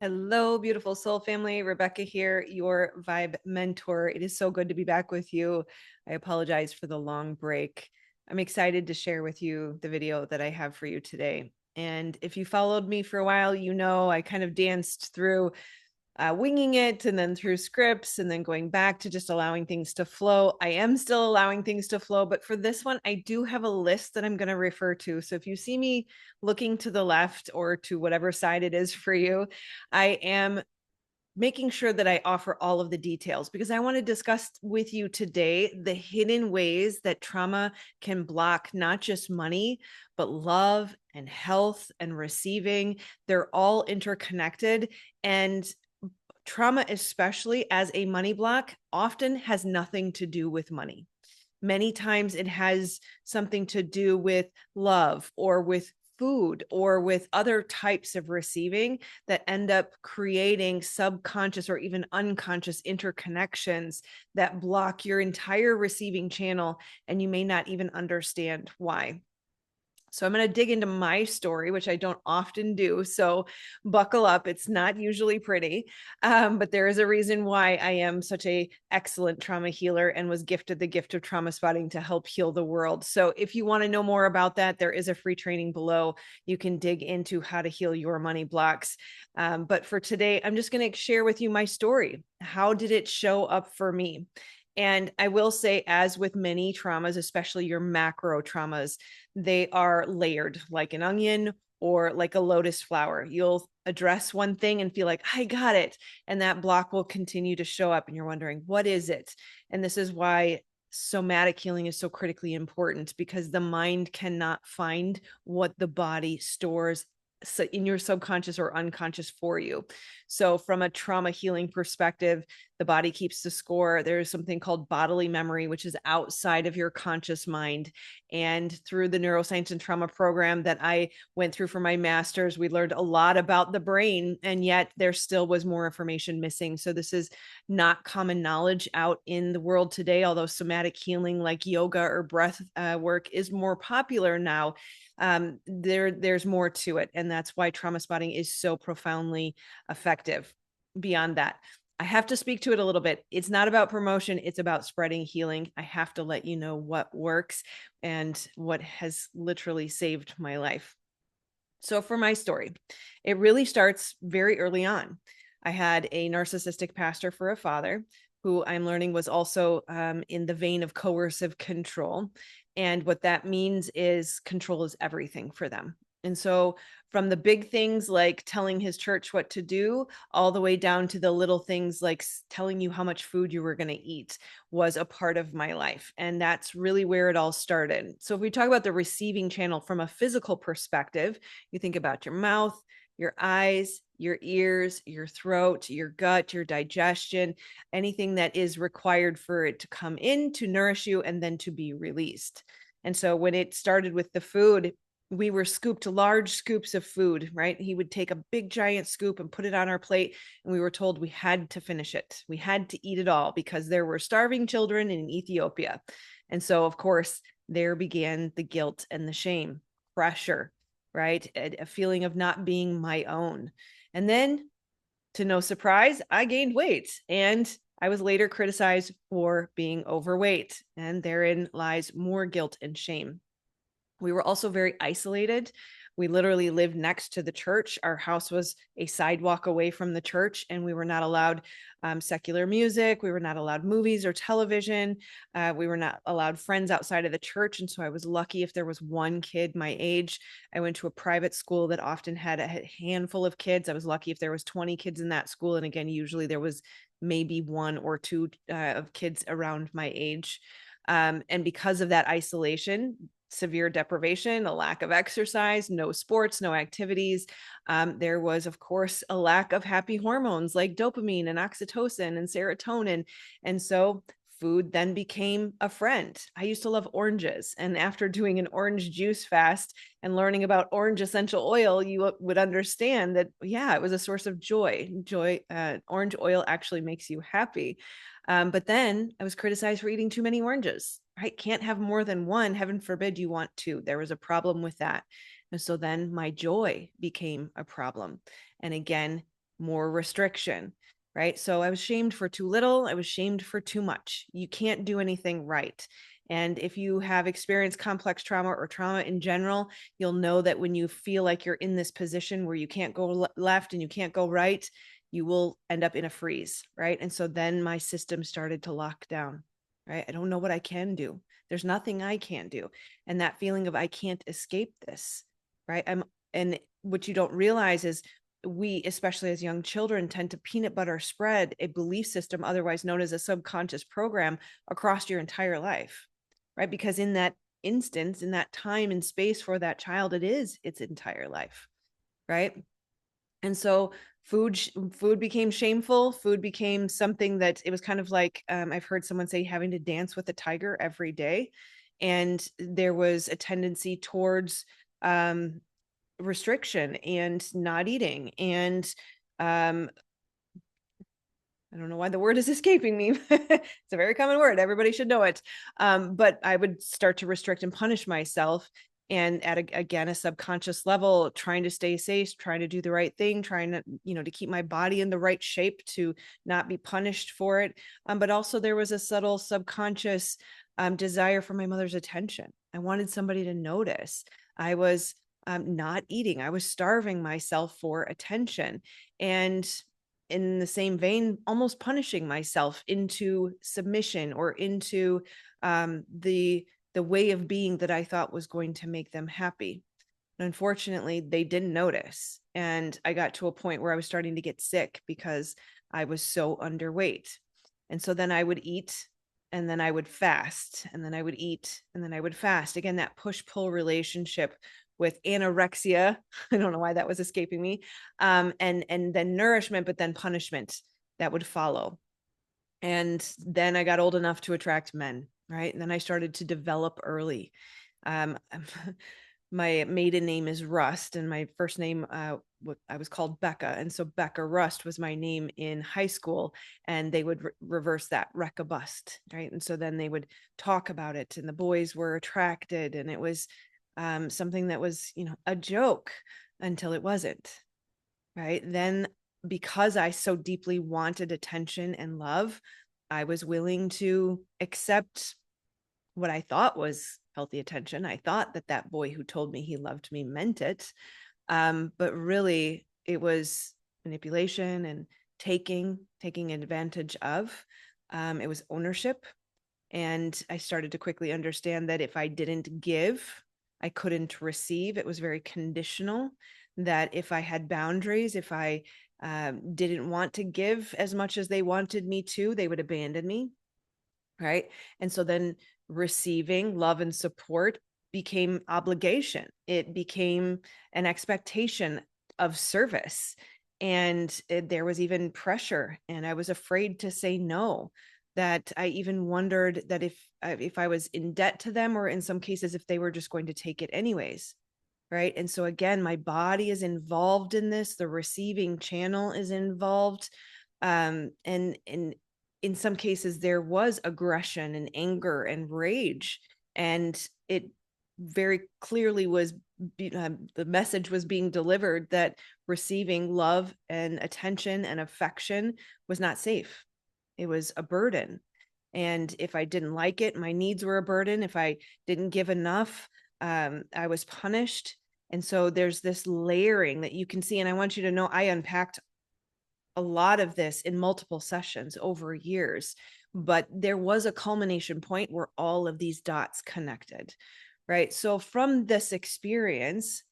Hello, beautiful soul family. Rebecca here, your vibe mentor. It is so good to be back with you. I apologize for the long break. I'm excited to share with you the video that I have for you today. And if you followed me for a while, you know I kind of danced through winging it and then through scripts and then going back to just allowing things to flow. I am still allowing things to flow, but for this one, I do have a list that I'm going to refer to. So if you see me looking to the left or to whatever side it is for you, I am making sure that I offer all of the details because I want to discuss with you today the hidden ways that trauma can block not just money, but love and health and receiving. They're all interconnected. And trauma, especially as a money block, often has nothing to do with money. Many times it has something to do with love or with food or with other types of receiving that end up creating subconscious or even unconscious interconnections that block your entire receiving channel, and you may not even understand why. So I'm going to dig into my story, which I don't often do. So buckle up. It's not usually pretty, but there is a reason why I am such a excellent trauma healer and was gifted the gift of trauma spotting to help heal the world. So if you want to know more about that, there is a free training below. You can dig into how to heal your money blocks. But for today, I'm just going to share with you my story. How did it show up for me? And I will say, as with many traumas, especially your macro traumas, they are layered like an onion or like a lotus flower. You'll address one thing and feel like, I got it. And that block will continue to show up. And you're wondering, what is it? And this is why somatic healing is so critically important, because the mind cannot find what the body stores in your subconscious or unconscious for you. So from a trauma healing perspective, the body keeps the score. There's something called bodily memory, which is outside of your conscious mind. And through the neuroscience and trauma program that I went through for my master's, we learned a lot about the brain, and yet there still was more information missing. So this is not common knowledge out in the world today, although somatic healing like yoga or breath work is more popular now. There's more to it, and that's why trauma spotting is so profoundly effective. Beyond that, I have to speak to it a little bit. It's not about promotion, it's about spreading healing. I have to let you know what works and what has literally saved my life. So, for my story, it really starts very early on. I had a narcissistic pastor for a father who I'm learning was also in the vein of coercive control. And what that means is control is everything for them. And so, from the big things like telling his church what to do, all the way down to the little things like telling you how much food you were going to eat, was a part of my life. And that's really where it all started. So, if we talk about the receiving channel from a physical perspective, you think about your mouth, your eyes, your ears, your throat, your gut, your digestion, anything that is required for it to come in to nourish you and then to be released. And so when it started with the food, we were scooped large scoops of food, right? He would take a big giant scoop and put it on our plate. And we were told we had to finish it. We had to eat it all because there were starving children in Ethiopia. And so, of course, there began the guilt and the shame, pressure, right? A feeling of not being my own. And then, to no surprise, I gained weight, and I was later criticized for being overweight. And therein lies more guilt and shame. We were also very isolated. We literally lived next to the church. Our house was a sidewalk away from the church, and we were not allowed secular music. We were not allowed movies or television. We were not allowed friends outside of the church. And so I was lucky if there was one kid my age. I went to a private school that often had a handful of kids. I was lucky if there was 20 kids in that school. And again, usually there was maybe one or two of kids around my age. And because of that isolation, severe deprivation, a lack of exercise, no sports, no activities. There was, of course, a lack of happy hormones like dopamine and oxytocin and serotonin. And so food then became a friend. I used to love oranges. And after doing an orange juice fast and learning about orange essential oil, you would understand that, yeah, it was a source of joy. Orange oil actually makes you happy. But then I was criticized for eating too many oranges, right? Can't have more than one. Heaven forbid you want two. There was a problem with that. And so then my joy became a problem. And again, more restriction, right? So I was shamed for too little. I was shamed for too much. You can't do anything right. And if you have experienced complex trauma or trauma in general, you'll know that when you feel like you're in this position where you can't go left and you can't go right, you will end up in a freeze, right? And so then my system started to lock down, right? I don't know what I can do. There's nothing I can do. And that feeling of I can't escape this, right? And what you don't realize is we, especially as young children, tend to peanut butter spread a belief system, otherwise known as a subconscious program, across your entire life, right? Because in that instance, in that time and space for that child, it is its entire life, right? And so food became shameful. Food became something that it was kind of like, I've heard someone say, having to dance with a tiger every day. And there was a tendency towards restriction and not eating. And I don't know why the word is escaping me. It's a very common word. Everybody should know it. But I would start to restrict and punish myself. And at again, a subconscious level, trying to stay safe, trying to do the right thing, trying to, to keep my body in the right shape to not be punished for it. But also there was a subtle subconscious desire for my mother's attention. I wanted somebody to notice. I was not eating. I was starving myself for attention. And in the same vein, almost punishing myself into submission or into the way of being that I thought was going to make them happy. And unfortunately, they didn't notice. And I got to a point where I was starting to get sick because I was so underweight. And so then I would eat and then I would fast and then I would eat and then I would fast. Again, that push-pull relationship with anorexia. I don't know why that was escaping me. And then nourishment, but then punishment that would follow. And then I got old enough to attract men, right? And then I started to develop early. Um, my maiden name is Rust, and my first name, I was called Becca. And so Becca Rust was my name in high school, and they would reverse that, Recca Bust, right? And so then they would talk about it, and the boys were attracted, and it was something that was, a joke until it wasn't, right? Then, because I so deeply wanted attention and love, I was willing to accept what I thought was healthy attention. I thought that that boy who told me he loved me meant it. But really, it was manipulation and taking advantage of. It was ownership. And I started to quickly understand that if I didn't give, I couldn't receive. It was very conditional. That if I had boundaries, if I didn't want to give as much as they wanted me to, they would abandon me. Right. And so then receiving love and support became obligation. It became an expectation of service. And there was even pressure. And I was afraid to say no. That I even wondered that if I was in debt to them, or in some cases, if they were just going to take it anyways. Right. And so again, my body is involved in this. The receiving channel is involved. And in some cases, there was aggression and anger and rage. And it very clearly was, the message was being delivered that receiving love and attention and affection was not safe. It was a burden. And if I didn't like it, my needs were a burden. If I didn't give enough, I was punished. And so there's this layering that you can see. And I want you to know I unpacked a lot of this in multiple sessions over years, but there was a culmination point where all of these dots connected, right? So from this experience,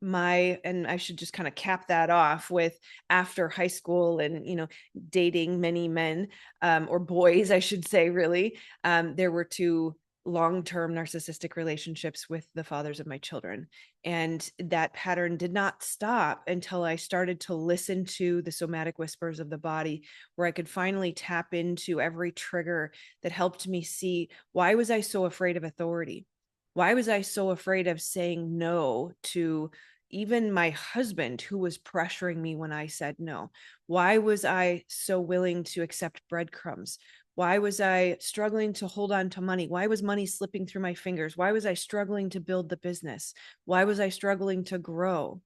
and I should just kind of cap that off with, after high school and dating many men, or boys I should say, really, there were two long-term narcissistic relationships with the fathers of my children, and that pattern did not stop until I started to listen to the somatic whispers of the body, where I could finally tap into every trigger that helped me see, why was I so afraid of authority? Why was I so afraid of saying no to even my husband, who was pressuring me when I said no? Why was I so willing to accept breadcrumbs? Why was I struggling to hold on to money? Why was money slipping through my fingers? Why was I struggling to build the business? Why was I struggling to grow?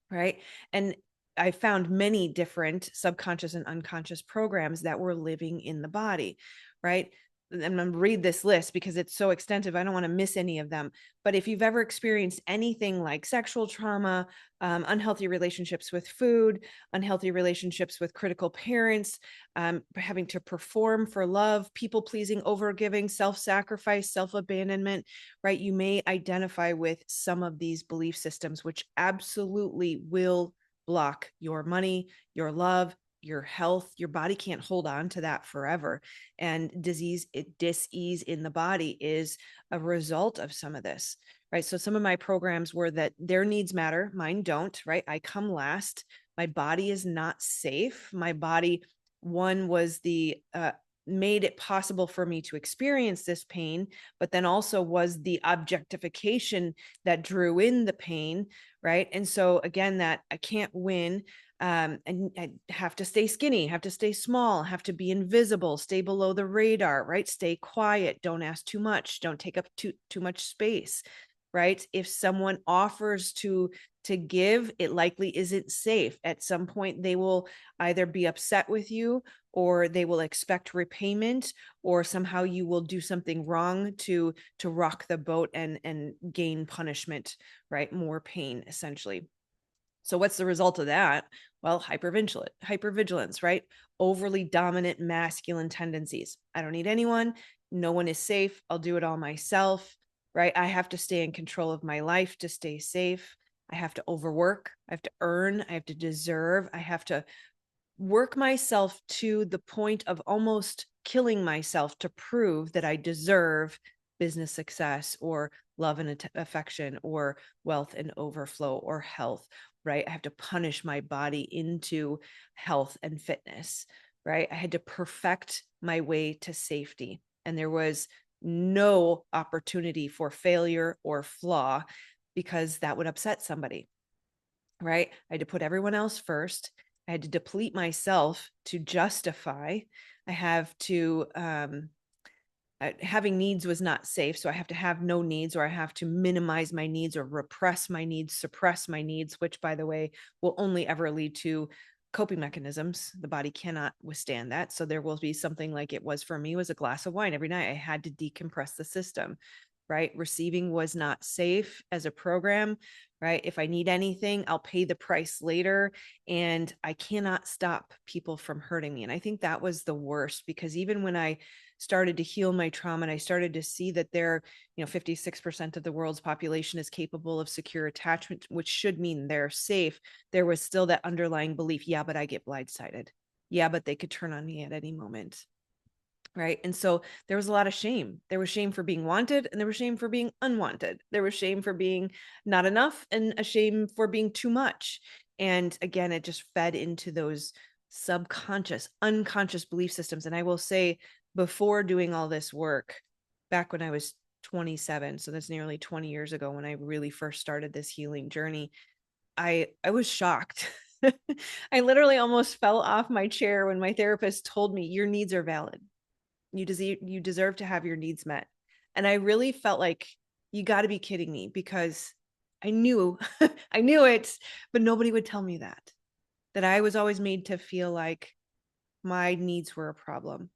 Right. And I found many different subconscious and unconscious programs that were living in the body, right? And I'm going to read this list because it's so extensive. I don't want to miss any of them. But if you've ever experienced anything like sexual trauma, unhealthy relationships with food, unhealthy relationships with critical parents, having to perform for love, people pleasing, overgiving, self-sacrifice, self-abandonment, right? You may identify with some of these belief systems, which absolutely will block your money, your love, your health. Your body can't hold on to that forever. And dis-ease in the body is a result of some of this, right? So some of my programs were that their needs matter, mine don't, right? I come last. My body is not safe. My body, one was the made it possible for me to experience this pain, but then also was the objectification that drew in the pain, right? And so again, that I can't win. And I have to stay skinny, have to stay small, have to be invisible, stay below the radar, right? Stay quiet, don't ask too much, don't take up too much space, right? If someone offers to give, it likely isn't safe. At some point, they will either be upset with you, or they will expect repayment, or somehow you will do something wrong to rock the boat and gain punishment, right? More pain, essentially. So what's the result of that? Well, hypervigilance, right? Overly dominant masculine tendencies. I don't need anyone. No one is safe. I'll do it all myself, right? I have to stay in control of my life to stay safe. I have to overwork. I have to earn. I have to deserve. I have to work myself to the point of almost killing myself to prove that I deserve business success or love and affection or wealth and overflow or health, right? I have to punish my body into health and fitness, right? I had to perfect my way to safety. And there was no opportunity for failure or flaw because that would upset somebody, right? I had to put everyone else first. I had to deplete myself to justify. I have to, having needs was not safe. So I have to have no needs, or I have to minimize my needs or repress my needs, suppress my needs, which, by the way, will only ever lead to coping mechanisms. The body cannot withstand that. So there will be something like it was for me, was a glass of wine every night. I had to decompress the system, right? Receiving was not safe as a program, right? If I need anything, I'll pay the price later, and I cannot stop people from hurting me. And I think that was the worst, because even when I started to heal my trauma and I started to see that 56% of the world's population is capable of secure attachment, which should mean they're safe, there was still that underlying belief, yeah, but I get blindsided. Yeah, but they could turn on me at any moment. Right. And so there was a lot of shame. There was shame for being wanted, and there was shame for being unwanted. There was shame for being not enough, and a shame for being too much. And again, it just fed into those subconscious, unconscious belief systems. And I will say, before doing all this work, back when I was 27, so that's nearly 20 years ago, when I really first started this healing journey, I was shocked. I literally almost fell off my chair when my therapist told me, your needs are valid. You deserve to have your needs met. And I really felt like, you got to be kidding me, because I knew I knew it, but nobody would tell me that I was always made to feel like my needs were a problem.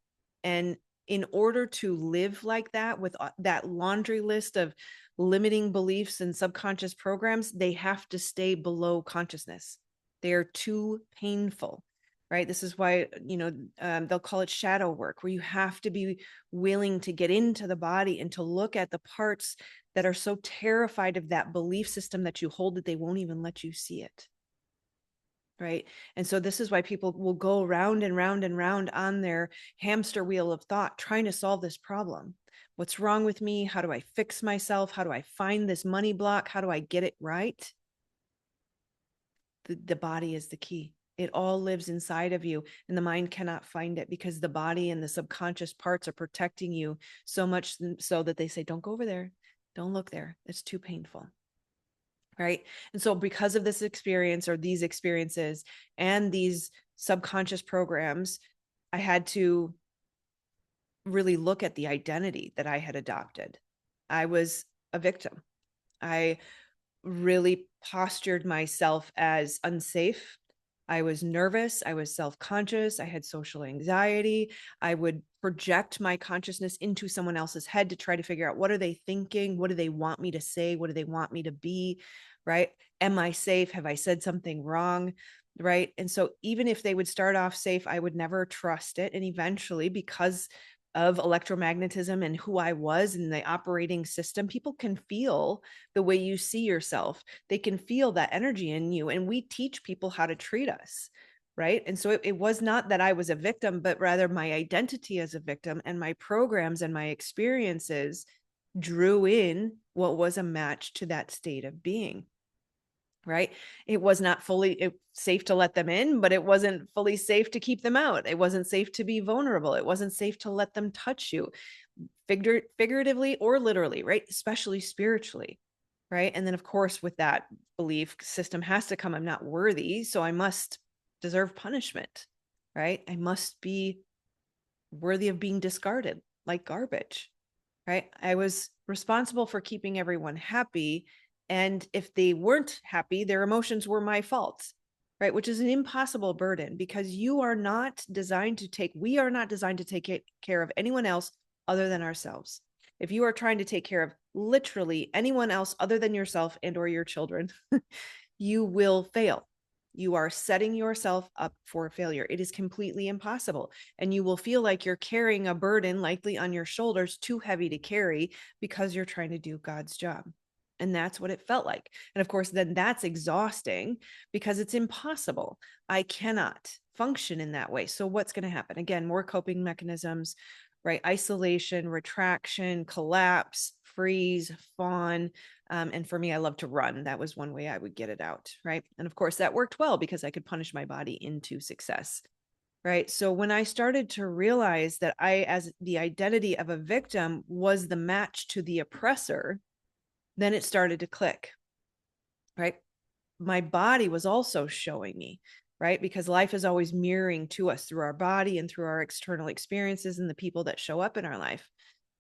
And in order to live like that, with that laundry list of limiting beliefs and subconscious programs, they have to stay below consciousness. They are too painful, right? This is why, they'll call it shadow work, where you have to be willing to get into the body and to look at the parts that are so terrified of that belief system that you hold, that they won't even let you see it. Right. And so this is why people will go round and round and round on their hamster wheel of thought, trying to solve this problem. What's wrong with me? How do I fix myself? How do I find this money block? How do I get it right? The body is the key. It all lives inside of you, and the mind cannot find it, because the body and the subconscious parts are protecting you so much so that they say, don't go over there. Don't look there. It's too painful. Right. And so because of this experience, or these experiences and these subconscious programs, I had to really look at the identity that I had adopted. I was a victim. I really postured myself as unsafe. I was nervous. I was self-conscious. I had social anxiety. I would project my consciousness into someone else's head to try to figure out, what are they thinking? What do they want me to say? What do they want me to be? Right? Am I safe? Have I said something wrong? Right? And so even if they would start off safe, I would never trust it. And eventually, because of electromagnetism and who I was in the operating system, people can feel the way you see yourself. They can feel that energy in you. And we teach people how to treat us. Right. And so it was not that I was a victim, but rather my identity as a victim and my programs and my experiences drew in what was a match to that state of being. Right. It was not fully safe to let them in, but it wasn't fully safe to keep them out. It wasn't safe to be vulnerable. It wasn't safe to let them touch you, figuratively or literally, right? Especially spiritually. Right. And then, of course, with that belief system has to come, I'm not worthy, so I must deserve punishment. Right. I must be worthy of being discarded like garbage. Right. I was responsible for keeping everyone happy. And if they weren't happy, their emotions were my fault. Right. Which is an impossible burden, because you are not designed to take, we are not designed to take care of anyone else other than ourselves. If you are trying to take care of literally anyone else other than yourself and or your children, you will fail. You are setting yourself up for failure. It is completely impossible. And you will feel like you're carrying a burden, likely on your shoulders, too heavy to carry, because you're trying to do God's job. And that's what it felt like. And of course, then that's exhausting, because it's impossible. I cannot function in that way. So what's going to happen? Again, more coping mechanisms, right? Isolation, retraction, collapse, freeze, fawn. And for me, I love to run. That was one way I would get it out, right? And of course, that worked well because I could punish my body into success, right? So when I started to realize that I, as the identity of a victim, was the match to the oppressor, then it started to click, right? My body was also showing me, right? Because life is always mirroring to us through our body and through our external experiences and the people that show up in our life,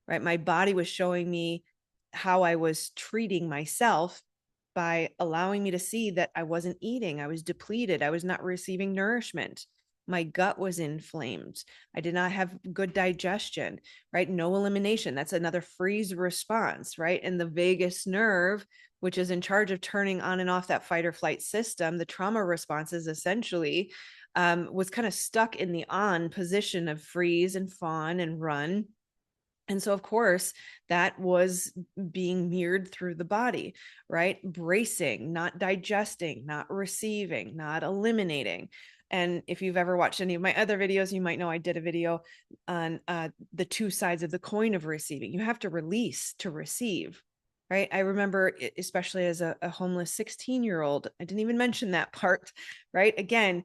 right? My body was showing me how I was treating myself by allowing me to see that I wasn't eating. I was depleted. I was not receiving nourishment. My gut was inflamed. I did not have good digestion, right? No elimination. That's another freeze response, right? And the vagus nerve, which is in charge of turning on and off that fight or flight system, the trauma responses essentially, was kind of stuck in the on position of freeze and fawn and run. And so, of course, that was being mirrored through the body, right? Bracing, not digesting, not receiving, not eliminating. And if you've ever watched any of my other videos, you might know I did a video on the two sides of the coin of receiving. You have to release to receive, right? I remember, especially as a homeless 16-year-old, I didn't even mention that part, right? Again,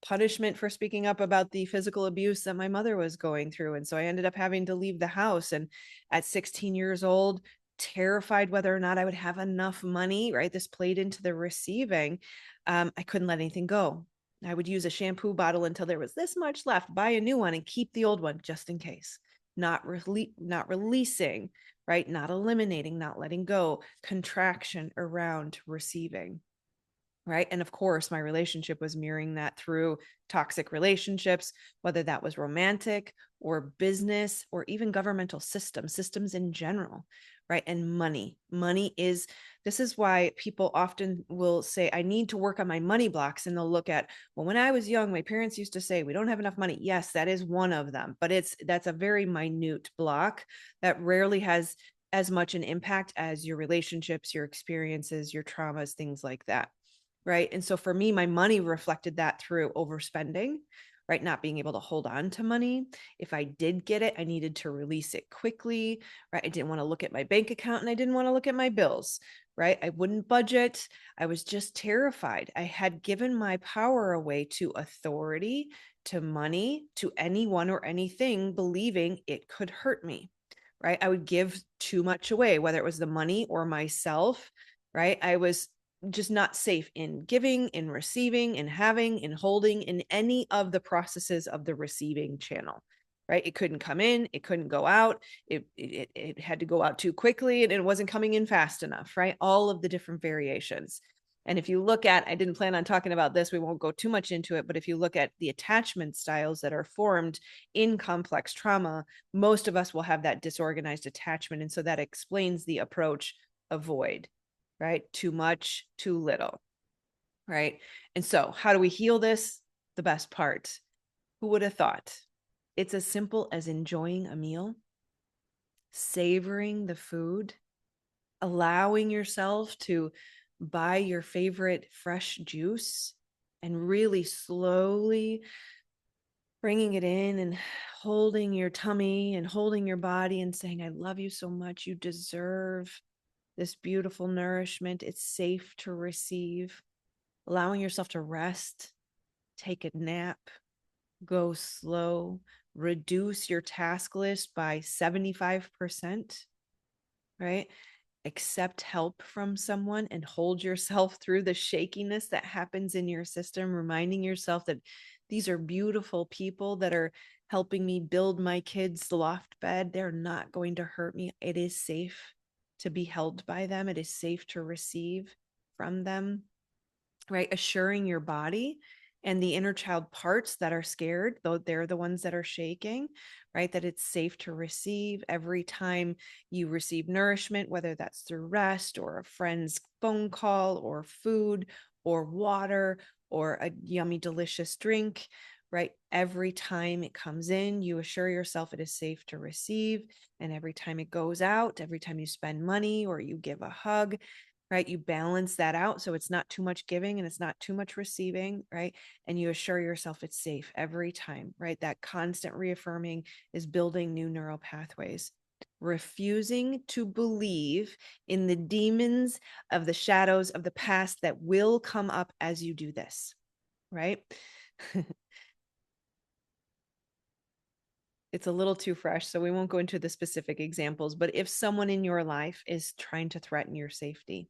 punishment for speaking up about the physical abuse that my mother was going through. And so I ended up having to leave the house. And at 16 years old, terrified whether or not I would have enough money, right? This played into the receiving. I couldn't let anything go. I would use a shampoo bottle until there was this much left, buy a new one and keep the old one just in case. Not releasing, right? Not eliminating, not letting go, contraction around receiving. Right. And of course, my relationship was mirroring that through toxic relationships, whether that was romantic or business or even governmental systems in general. Right. And money is, this is why people often will say, I need to work on my money blocks. And they'll look at, well, when I was young, my parents used to say, we don't have enough money. Yes, that is one of them, but that's a very minute block that rarely has as much an impact as your relationships, your experiences, your traumas, things like that. Right. And so for me, my money reflected that through overspending, right? Not being able to hold on to money. If I did get it, I needed to release it quickly, right? I didn't want to look at my bank account and I didn't want to look at my bills, right? I wouldn't budget. I was just terrified. I had given my power away to authority, to money, to anyone or anything, believing it could hurt me, right? I would give too much away, whether it was the money or myself, right? I was just not safe in giving, in receiving, in having, in holding, in any of the processes of the receiving channel, right? It couldn't come in, it couldn't go out, it had to go out too quickly, and it wasn't coming in fast enough, right? All of the different variations. And if you look at, I didn't plan on talking about this, we won't go too much into it, but if you look at the attachment styles that are formed in complex trauma, most of us will have that disorganized attachment. And so that explains the approach avoid, right? Too much, too little, right? And so how do we heal this? The best part. Who would have thought? It's as simple as enjoying a meal, savoring the food, allowing yourself to buy your favorite fresh juice and really slowly bringing it in and holding your tummy and holding your body and saying, I love you so much. You deserve this beautiful nourishment. It's safe to receive. Allowing yourself to rest, take a nap, go slow, reduce your task list by 75%, right? Accept help from someone and hold yourself through the shakiness that happens in your system, reminding yourself that these are beautiful people that are helping me build my kids' loft bed. They're not going to hurt me. It is safe to be held by them. It is safe to receive from them, right? Assuring your body and the inner child parts that are scared, though they're the ones that are shaking, right? That it's safe to receive every time you receive nourishment, whether that's through rest or a friend's phone call or food or water or a yummy, delicious drink, right? Every time it comes in, you assure yourself it is safe to receive. And every time it goes out, every time you spend money or you give a hug, right? You balance that out so it's not too much giving and it's not too much receiving, right? And you assure yourself it's safe every time, right? That constant reaffirming is building new neural pathways. Refusing to believe in the demons of the shadows of the past that will come up as you do this, right? It's a little too fresh, so we won't go into the specific examples, but if someone in your life is trying to threaten your safety,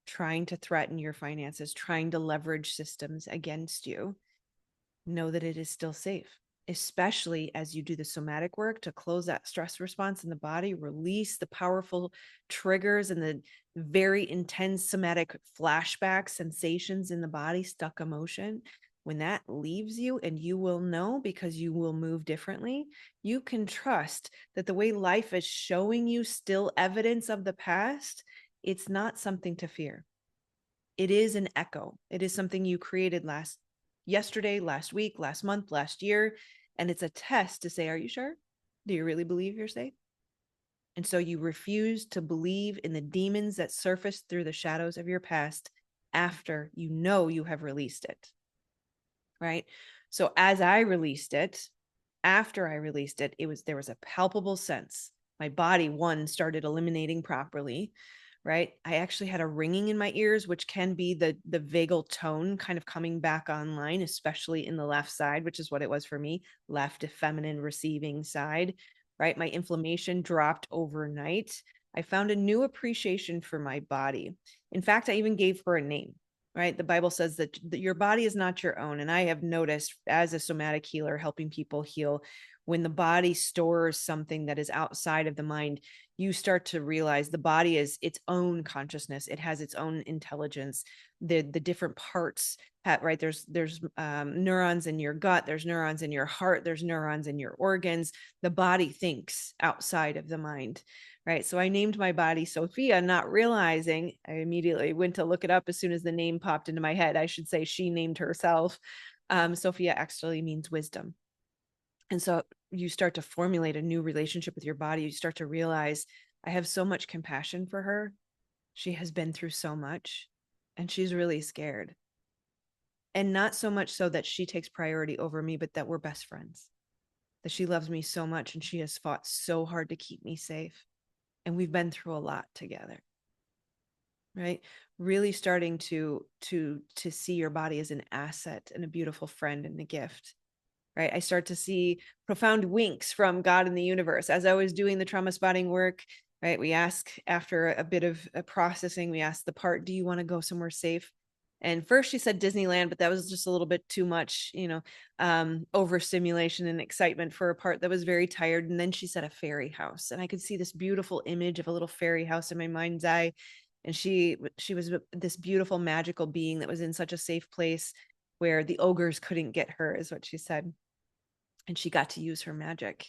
trying to threaten your finances, trying to leverage systems against you, know that it is still safe, especially as you do the somatic work to close that stress response in the body, release the powerful triggers and the very intense somatic flashback sensations in the body, stuck emotion. When that leaves you, and you will know because you will move differently, you can trust that the way life is showing you still evidence of the past, it's not something to fear. It is an echo. It is something you created yesterday, last week, last month, last year. And it's a test to say, are you sure? Do you really believe you're safe? And so you refuse to believe in the demons that surfaced through the shadows of your past after you know you have released it. Right. So as I released it, after I released it, there was a palpable sense. My body, one, started eliminating properly, right? I actually had a ringing in my ears, which can be the vagal tone kind of coming back online, especially in the left side, which is what it was for me, left feminine receiving side, right? My inflammation dropped overnight. I found a new appreciation for my body. In fact, I even gave her a name. Right. The Bible says that your body is not your own. And I have noticed as a somatic healer helping people heal, when the body stores something that is outside of the mind, you start to realize the body is its own consciousness. It has its own intelligence. The different parts right. There's neurons in your gut. There's neurons in your heart. There's neurons in your organs. The body thinks outside of the mind. Right. So I named my body Sophia, not realizing. I immediately went to look it up as soon as the name popped into my head. I should say she named herself. Sophia actually means wisdom. And so you start to formulate a new relationship with your body. You start to realize I have so much compassion for her. She has been through so much and she's really scared. And not so much so that she takes priority over me, but that we're best friends, that she loves me so much and she has fought so hard to keep me safe. And we've been through a lot together, right? Really starting to see your body as an asset and a beautiful friend and a gift, right? I start to see profound winks from God in the universe as I was doing the trauma spotting work, right? We ask, after a bit of processing, we ask the part, do you want to go somewhere safe? And first she said Disneyland, but that was just a little bit too much, overstimulation and excitement for a part that was very tired. And then she said a fairy house. And I could see this beautiful image of a little fairy house in my mind's eye. And she was this beautiful, magical being that was in such a safe place where the ogres couldn't get her, is what she said. And she got to use her magic.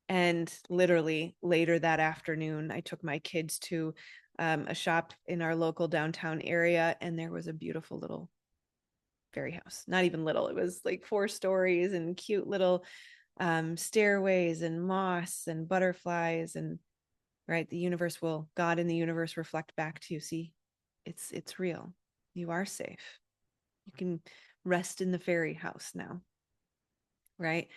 And literally later that afternoon, I took my kids to a shop in our local downtown area, and there was a beautiful little fairy house. Not even little, it was like 4 stories and cute little stairways and moss and butterflies. And right, God in the universe reflect back to you. See, it's real. You are safe. You can rest in the fairy house now. Right.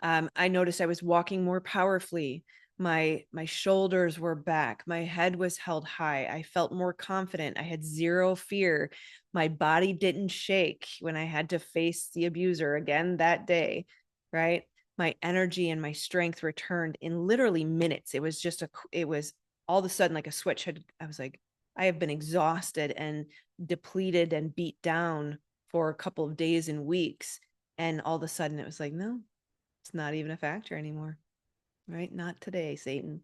I noticed I was walking more powerfully. My shoulders were back. My head was held high. I felt more confident. I had zero fear. My body didn't shake when I had to face the abuser again that day. Right. My energy and my strength returned in literally minutes. It was all of a sudden like a switch I was like, I have been exhausted and depleted and beat down for a couple of days and weeks. And all of a sudden it was like, no, it's not even a factor anymore. Right? Not today, Satan.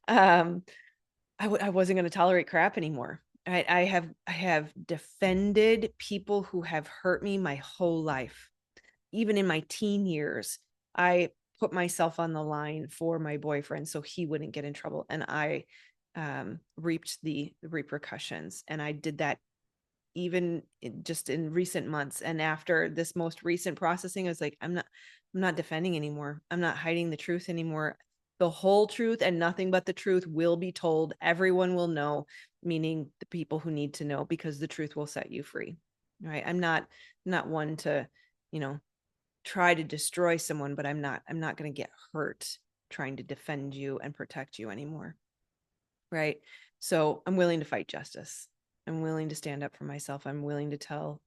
I wasn't going to tolerate crap anymore. I have defended people who have hurt me my whole life. Even in my teen years, I put myself on the line for my boyfriend so he wouldn't get in trouble. And I reaped the repercussions. And I did that even just in recent months. And after this most recent processing, I was like, I'm not defending anymore. I'm not hiding the truth anymore. The whole truth and nothing but the truth will be told. Everyone will know, meaning the people who need to know, because the truth will set you free. Right. I'm not one to, try to destroy someone, but I'm not going to get hurt trying to defend you and protect you anymore. Right. So I'm willing to fight justice. I'm willing to stand up for myself. I'm willing to tell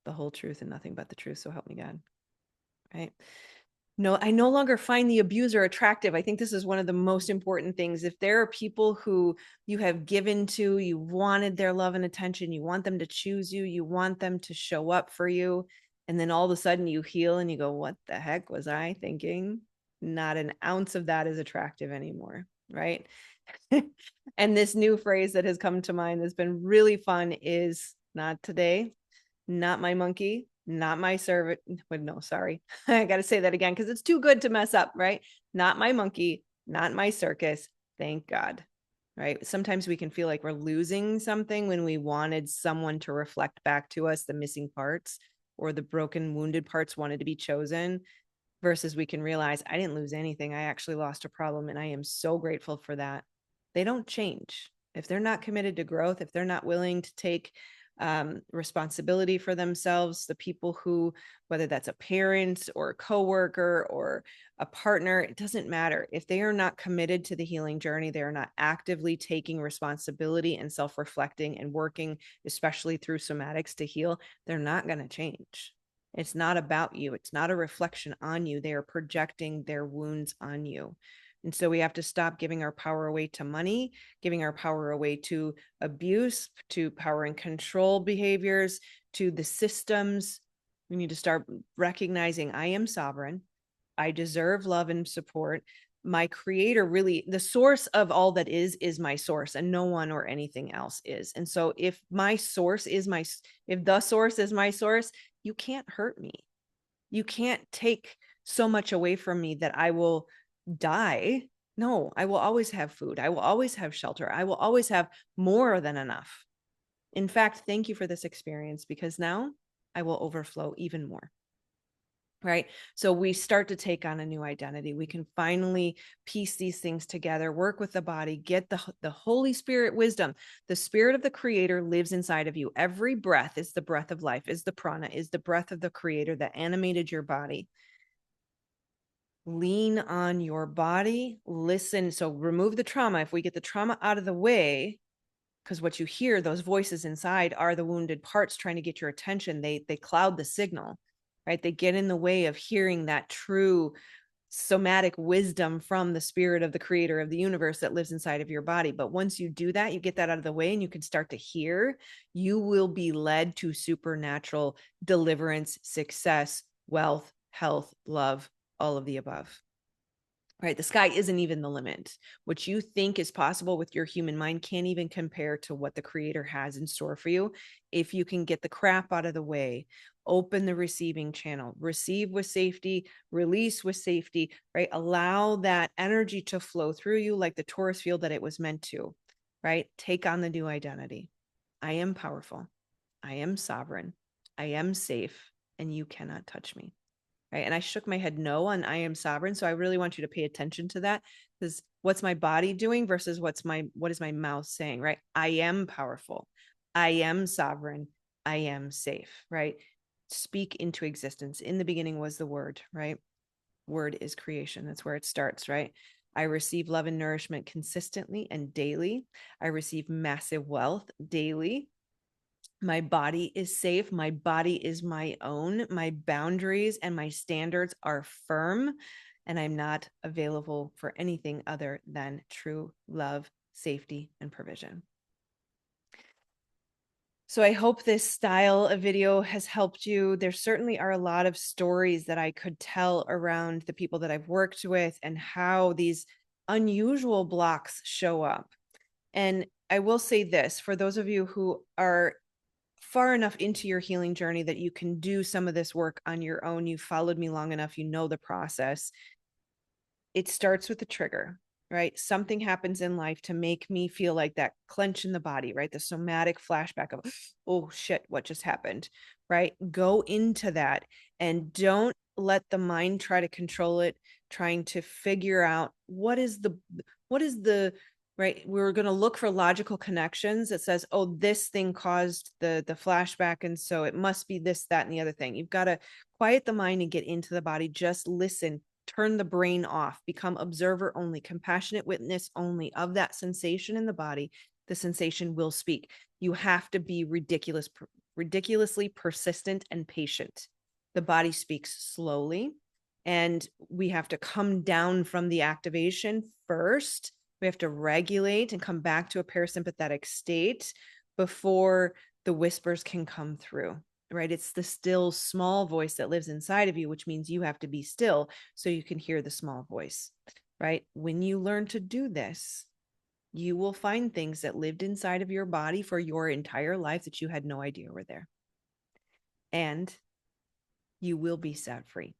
the whole truth and nothing but the truth. So help me God. Right. No, I no longer find the abuser attractive. I think this is one of the most important things. If there are people who you have given to, you wanted their love and attention, you want them to choose you, you want them to show up for you, and then all of a sudden you heal and you go, what the heck was I thinking? Not an ounce of that is attractive anymore. Right. And this new phrase that has come to mind that's been really fun is not today, not my monkey, not my servant. But no, sorry. I got to say that again because it's too good to mess up, right? Not my monkey, not my circus. Thank God. Right. Sometimes we can feel like we're losing something when we wanted someone to reflect back to us the missing parts or the broken, wounded parts wanted to be chosen, versus we can realize I didn't lose anything. I actually lost a problem. And I am so grateful for that. They don't change. If they're not committed to growth, if they're not willing to take responsibility for themselves, the people who, whether that's a parent or a coworker or a partner, it doesn't matter. If they are not committed to the healing journey, they are not actively taking responsibility and self-reflecting and working, especially through somatics to heal, they're not going to change. It's not about you. It's not a reflection on you. They are projecting their wounds on you. And so we have to stop giving our power away to money, giving our power away to abuse, to power and control behaviors, to the systems. We need to start recognizing I am sovereign. I deserve love and support. My creator, really, the source of all that is my source, and no one or anything else is. And so if the source is my source, you can't hurt me. You can't take so much away from me that I will die. No, I will always have food. I will always have shelter. I will always have more than enough. In fact, thank you for this experience because now I will overflow even more. Right. So we start to take on a new identity. We can finally piece these things together, work with the body, get the Holy Spirit wisdom. The spirit of the creator lives inside of you. Every breath is the breath of life, is the prana, is the breath of the creator that animated your body. Lean on your body, listen. So remove the trauma. If we get the trauma out of the way, because what you hear, those voices inside are the wounded parts trying to get your attention. They cloud the signal. Right? They get in the way of hearing that true somatic wisdom from the spirit of the creator of the universe that lives inside of your body. But once you do that, you get that out of the way and you can start to hear, you will be led to supernatural deliverance, success, wealth, health, love, all of the above. right? The sky isn't even the limit. What you think is possible with your human mind can't even compare to what the creator has in store for you. If you can get the crap out of the way, open the receiving channel, receive with safety, release with safety, right? Allow that energy to flow through you like the torus field that it was meant to, right? Take on the new identity. I am powerful. I am sovereign. I am safe, and you cannot touch me. Right. And I shook my head no on I am sovereign. So I really want you to pay attention to that, because what's my body doing versus what is my mouth saying, right? I am powerful. I am sovereign. I am safe, right? Speak into existence. In the beginning was the word, right? Word is creation. That's where it starts, right? I receive love and nourishment consistently and daily. I receive massive wealth daily. My body is safe. My body is my own. My boundaries and my standards are firm, and I'm not available for anything other than true love, safety, and provision. So I hope this style of video has helped you. There certainly are a lot of stories that I could tell around the people that I've worked with and how these unusual blocks show up. And I will say this, for those of you who are far enough into your healing journey that you can do some of this work on your own, you followed me long enough, you know the process. It starts with the trigger, right? Something happens in life to make me feel like that clench in the body, right? The somatic flashback of, oh shit, what just happened, right? Go into that and don't let the mind try to control it, trying to figure out what is the right. We're going to look for logical connections that says, oh, this thing caused the flashback, and so it must be this, that, and the other thing. You've got to quiet the mind and get into the body. Just listen, turn the brain off, become observer only, compassionate witness only of that sensation in the body. The sensation will speak. You have to be ridiculously persistent and patient. The body speaks slowly, and we have to come down from the activation first. We have to regulate and come back to a parasympathetic state before the whispers can come through, right? It's the still small voice that lives inside of you, which means you have to be still so you can hear the small voice, right? When you learn to do this, you will find things that lived inside of your body for your entire life that you had no idea were there. And you will be sad free.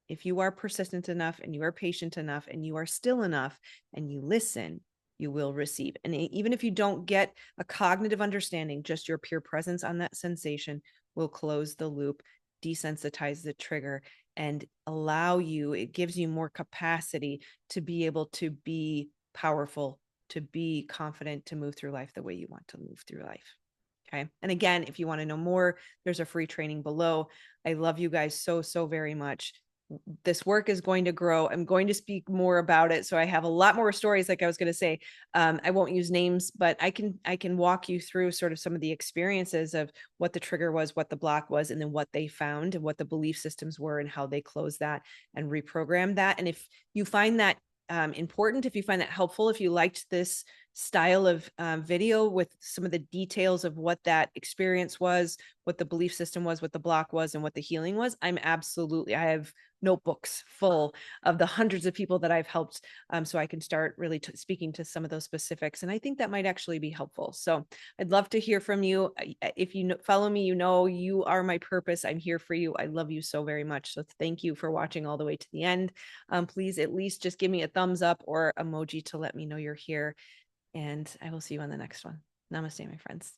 If you are persistent enough and you are patient enough and you are still enough and you listen, you will receive. And even if you don't get a cognitive understanding, just your pure presence on that sensation will close the loop, desensitize the trigger, and allow you, it gives you more capacity to be able to be powerful, to be confident, to move through life the way you want to move through life. Okay. And again, if you want to know more, there's a free training below. I love you guys so, so very much. This work is going to grow. I'm going to speak more about it. So I have a lot more stories, like I was going to say. I won't use names, but I can walk you through sort of some of the experiences of what the trigger was, what the block was, and then what they found and what the belief systems were and how they closed that and reprogrammed that. And if you find that important, if you find that helpful, if you liked this style of video with some of the details of what that experience was, what the belief system was, what the block was, and what the healing was, I have notebooks full of the hundreds of people that I've helped. So I can start really speaking to some of those specifics. And I think that might actually be helpful. So I'd love to hear from you. If you follow me, you know, you are my purpose. I'm here for you. I love you so very much. So thank you for watching all the way to the end. Please at least just give me a thumbs up or emoji to let me know you're here. And I will see you on the next one. Namaste, my friends.